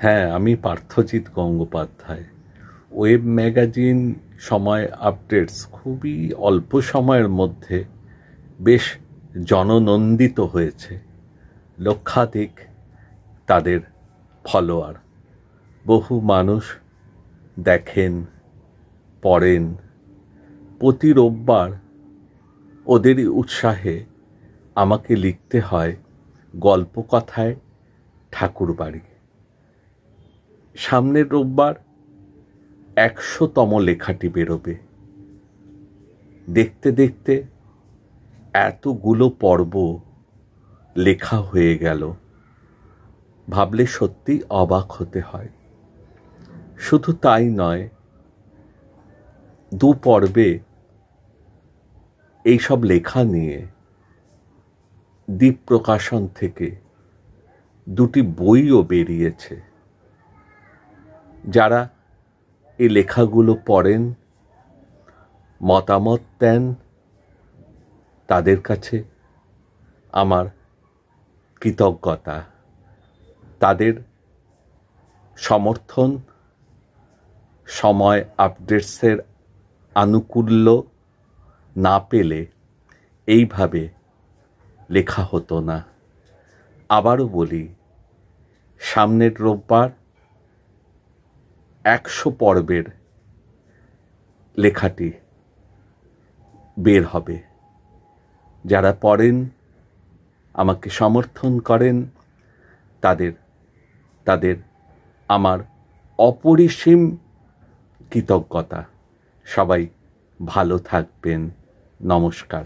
হ্যাঁ, আমি Parthajit Gangopadhyay. Web magazine সময় আপডেটস খুবই অল্প সময়ের মধ্যে বেশ জননন্দিত হয়েছে। লক্ষাধিক তাদের ফলোয়ার, বহু মানুষ দেখেন, পড়েন। প্রতি রোববার ওদেরই উৎসাহে আমাকে লিখতে হয় গল্পকথায় ঠাকুরবাড়ি। সামনের রোববার ১০০তম লেখাটি বেরোবে। দেখতে দেখতে এতগুলো পর্ব লেখা হয়ে গেল, ভাবলে সত্যি অবাক হতে হয়। শুধু তাই নয়, ২ পর্বে এইসব লেখা নিয়ে দ্বীপ প্রকাশন থেকে ২টি বইও বেরিয়েছে। যারা এই লেখাগুলো পড়েন, মতামত দেন, তাদের কাছে আমার কৃতজ্ঞতা। তাদের সমর্থন, সময় আপডেটসের আনুকূল্য না পেলে এইভাবে লেখা হতো না। আবারও বলি, সামনের রোববার ১০০ পর্বের লেখাটি বের হবে। যারা পড়েন, আমাকে সমর্থন করেন, তাদের আমার অপরিসীম কৃতজ্ঞতা। সবাই ভালো থাকবেন। নমস্কার।